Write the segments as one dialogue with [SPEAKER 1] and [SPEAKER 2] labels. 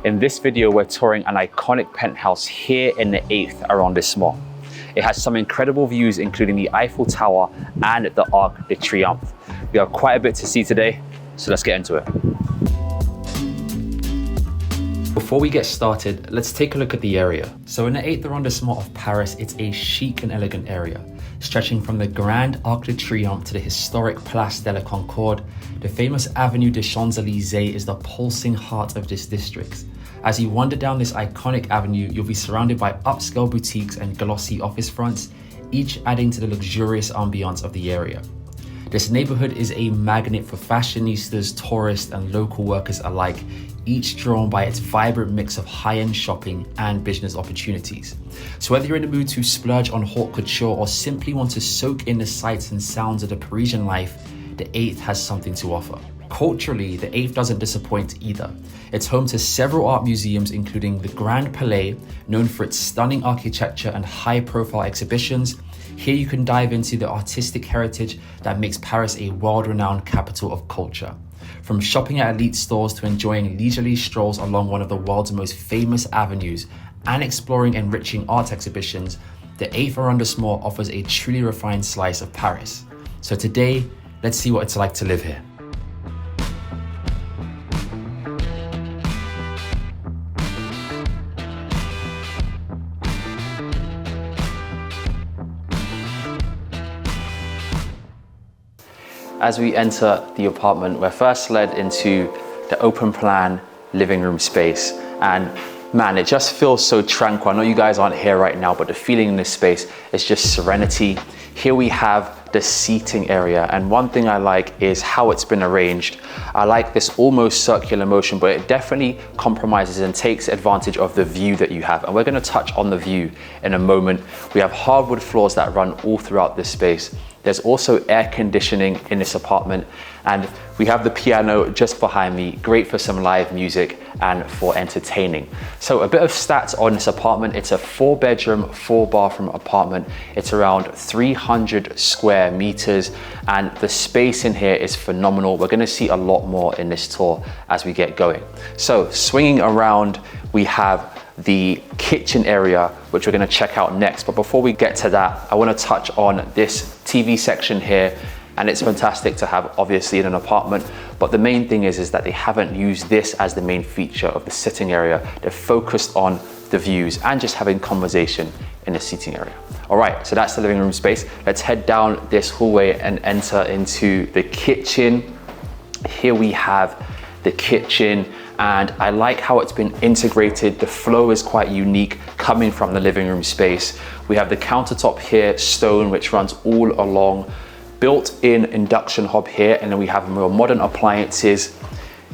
[SPEAKER 1] In this video, we're touring an iconic penthouse here in the 8th arrondissement. It has some incredible views, including the Eiffel Tower and the Arc de Triomphe. We have quite a bit to see today, so let's get into it. Before we get started, let's take a look at the area. So in the 8th arrondissement of Paris, it's a chic and elegant area, stretching from the Grand Arc de Triomphe to the historic Place de la Concorde. The famous Avenue des Champs-Élysées is the pulsing heart of this district. As you wander down this iconic avenue, you'll be surrounded by upscale boutiques and glossy office fronts, each adding to the luxurious ambiance of the area. This neighborhood is a magnet for fashionistas, tourists, and local workers alike, each drawn by its vibrant mix of high-end shopping and business opportunities. So whether you're in the mood to splurge on haute couture or simply want to soak in the sights and sounds of the Parisian life, the 8th has something to offer. Culturally, the 8th doesn't disappoint either. It's home to several art museums, including the Grand Palais, known for its stunning architecture and high-profile exhibitions. Here you can dive into the artistic heritage that makes Paris a world-renowned capital of culture. From shopping at elite stores to enjoying leisurely strolls along one of the world's most famous avenues and exploring enriching art exhibitions, the 8th arrondissement offers a truly refined slice of Paris. So today, let's see what it's like to live here. As we enter the apartment, we're first led into the open plan living room space. And man, it just feels so tranquil. I know you guys aren't here right now, but the feeling in this space is just serenity. Here we have the seating area. And one thing I like is how it's been arranged. I like this almost circular motion, but it definitely compromises and takes advantage of the view that you have. And we're gonna touch on the view in a moment. We have hardwood floors that run all throughout this space. There's also air conditioning in this apartment, and we have the piano just behind me, great for some live music and for entertaining. So a bit of stats on this apartment. It's a 4-bedroom, 4-bathroom apartment. It's around 300 square meters, and the space in here is phenomenal. We're gonna see a lot more in this tour as we get going. So swinging around, we have the kitchen area, which we're gonna check out next. But before we get to that, I wanna touch on this TV section here. And it's fantastic to have, obviously, in an apartment. But the main thing is that they haven't used this as the main feature of the sitting area. They're focused on the views and just having conversation in the seating area. All right, so that's the living room space. Let's head down this hallway and enter into the kitchen. Here we have the kitchen, and I like how it's been integrated. The flow is quite unique coming from the living room space. We have the countertop here, stone, which runs all along, built-in induction hob here, and then we have more modern appliances,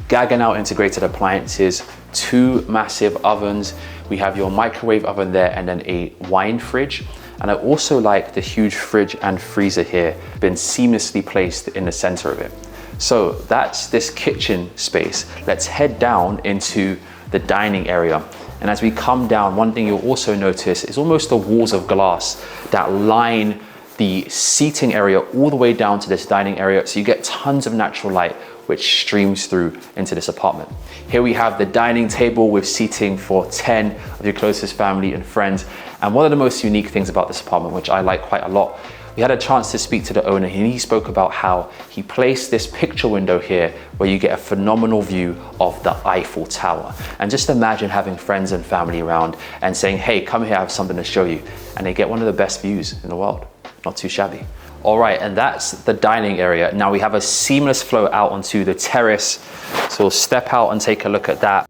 [SPEAKER 1] Gaggenau integrated appliances, 2 massive ovens. We have your microwave oven there, and then a wine fridge. And I also like the huge fridge and freezer here, been seamlessly placed in the center of it. So that's this kitchen space. Let's head down into the dining area. And as we come down, one thing you'll also notice is almost the walls of glass that line the seating area all the way down to this dining area. So you get tons of natural light which streams through into this apartment. Here we have the dining table with seating for 10 of your closest family and friends. And one of the most unique things about this apartment, which I like quite a lot, we had a chance to speak to the owner, and he spoke about how he placed this picture window here where you get a phenomenal view of the Eiffel Tower. And just imagine having friends and family around and saying, hey, come here, I have something to show you. And they get one of the best views in the world. Not too shabby. All right, and that's the dining area. Now we have a seamless flow out onto the terrace. So we'll step out and take a look at that.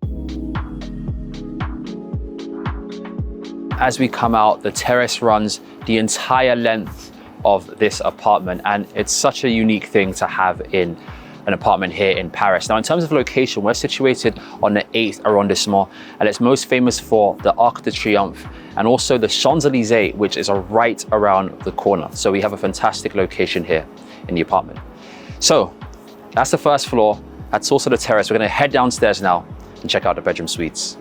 [SPEAKER 1] As we come out, the terrace runs the entire length of this apartment, and it's such a unique thing to have in an apartment here in Paris. Now, in terms of location, we're situated on the 8th arrondissement, and it's most famous for the Arc de Triomphe and also the Champs-Élysées, which is right around the corner. So we have a fantastic location here in the apartment. So that's the first floor. That's also the terrace. We're gonna head downstairs now and check out the bedroom suites.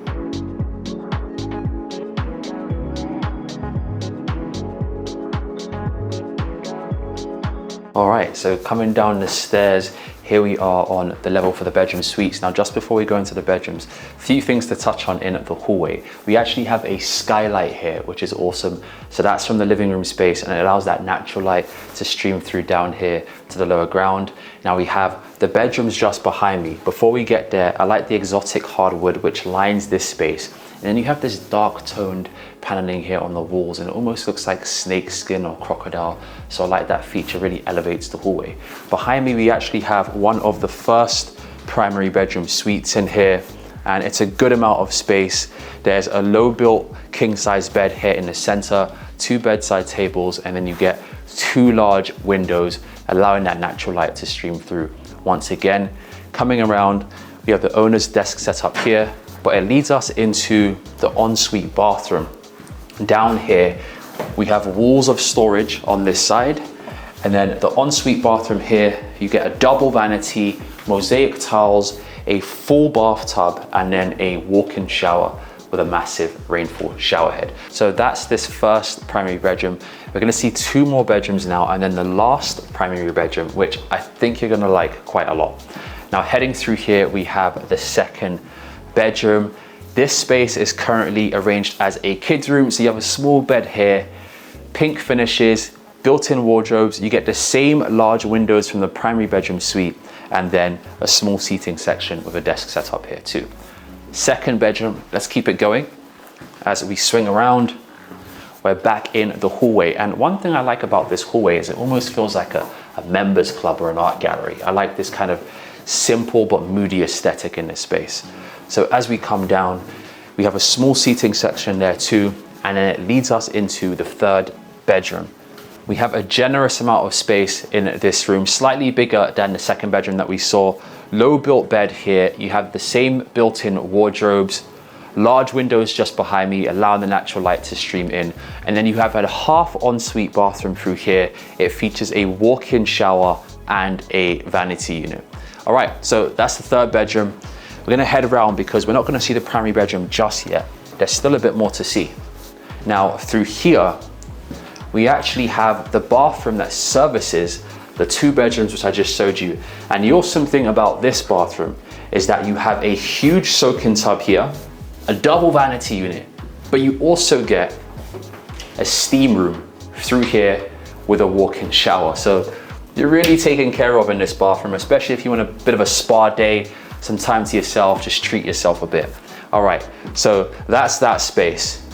[SPEAKER 1] All right, so coming down the stairs, Here we are on the level for the bedroom suites. Now, just before we go into the bedrooms, a few things to touch on in the hallway. We actually have a skylight here, which is awesome. So that's from the living room space, and it allows that natural light to stream through down here to the lower ground. Now we have the bedrooms just behind me. Before we get there, I like the exotic hardwood which lines this space. And then you have this dark toned paneling here on the walls, and it almost looks like snake skin or crocodile. So I like that feature, really elevates the hallway. Behind me, we actually have one of the first primary bedroom suites in here, and it's a good amount of space. There's a low built king size bed here in the center, 2 bedside tables, and then you get 2 large windows, allowing that natural light to stream through. Once again, coming around, we have the owner's desk set up here, but it leads us into the ensuite bathroom. Down here, we have walls of storage on this side, and then the ensuite bathroom here, you get a double vanity, mosaic tiles, a full bathtub, and then a walk-in shower with a massive rainfall shower head. So that's this first primary bedroom. We're gonna see 2 more bedrooms now, and then the last primary bedroom, which I think you're gonna like quite a lot. Now, heading through here, we have the second bedroom. This space is currently arranged as a kid's room. So you have a small bed here, pink finishes, built-in wardrobes. You get the same large windows from the primary bedroom suite, and then a small seating section with a desk set up here too. Second bedroom, let's keep it going. As we swing around, we're back in the hallway. And one thing I like about this hallway is it almost feels like a members club or an art gallery. I like this kind of simple but moody aesthetic in this space. So as we come down, we have a small seating section there too, and then it leads us into the third bedroom. We have a generous amount of space in this room, slightly bigger than the second bedroom that we saw. Low built bed here. You have the same built-in wardrobes, large windows just behind me, allowing the natural light to stream in. And then you have a half ensuite bathroom through here. It features a walk-in shower and a vanity unit. All right, so that's the third bedroom. We're gonna head around because we're not gonna see the primary bedroom just yet. There's still a bit more to see. Now, through here, we actually have the bathroom that services the 2 bedrooms which I just showed you. And the awesome thing about this bathroom is that you have a huge soak-in tub here, a double vanity unit, but you also get a steam room through here with a walk-in shower. So you're really taken care of in this bathroom, especially if you want a bit of a spa day, some time to yourself, just treat yourself a bit. All right, so that's that space.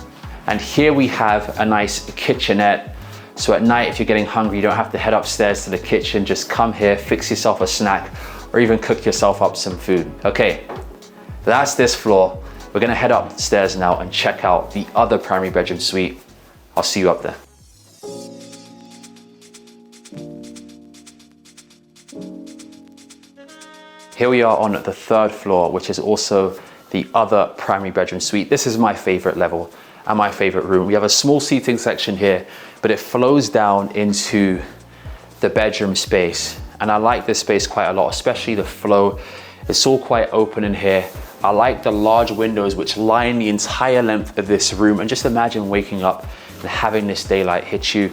[SPEAKER 1] And here we have a nice kitchenette. So at night, if you're getting hungry, you don't have to head upstairs to the kitchen. Just come here, fix yourself a snack, or even cook yourself up some food. Okay, that's this floor. We're gonna head upstairs now and check out the other primary bedroom suite. I'll see you up there. Here we are on the 3rd floor, which is also the other primary bedroom suite. This is my favorite level and my favorite room. We have a small seating section here, but it flows down into the bedroom space. And I like this space quite a lot, especially the flow. It's all quite open in here. I like the large windows which line the entire length of this room. And just imagine waking up and having this daylight hit you.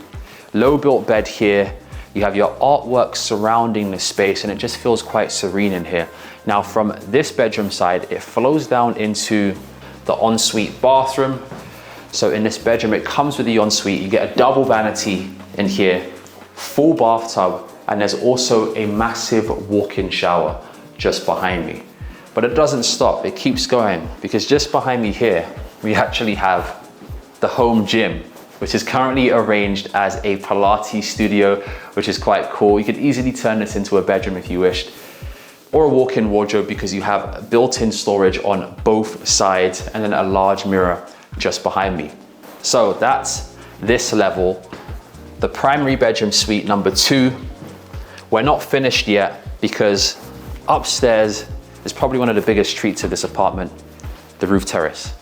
[SPEAKER 1] Low built bed here. You have your artwork surrounding the space, and it just feels quite serene in here. Now from this bedroom side, it flows down into the ensuite bathroom. So in this bedroom, it comes with the ensuite. You get a double vanity in here, full bathtub, and there's also a massive walk-in shower just behind me. But it doesn't stop, it keeps going, because just behind me here, we actually have the home gym, which is currently arranged as a Pilates studio, which is quite cool. You could easily turn this into a bedroom if you wished, or a walk-in wardrobe because you have built-in storage on both sides and then a large mirror just behind me. So that's this level, the primary bedroom suite number 2. We're not finished yet because upstairs is probably one of the biggest treats of this apartment, the roof terrace.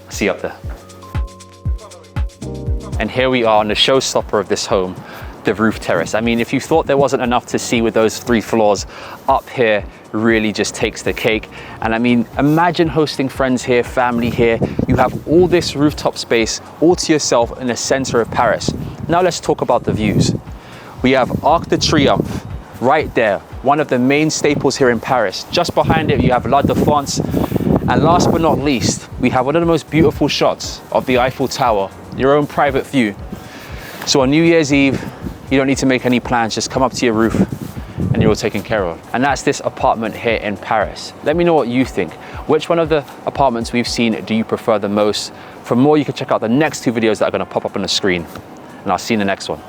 [SPEAKER 1] See you up there. And here we are on the showstopper of this home, the roof terrace. I mean, if you thought there wasn't enough to see with those 3 floors, up here really just takes the cake. And I mean, imagine hosting friends here, family here. You have all this rooftop space all to yourself in the center of Paris. Now let's talk about the views. We have Arc de Triomphe right there, one of the main staples here in Paris. Just behind it, you have La Défense. And last but not least, we have one of the most beautiful shots of the Eiffel Tower, your own private view. So on New Year's Eve, you don't need to make any plans, just come up to your roof and you're all taken care of. And that's this apartment here in Paris. Let me know what you think. Which one of the apartments we've seen do you prefer the most? For more, you can check out the next 2 videos that are gonna pop up on the screen. And I'll see you in the next one.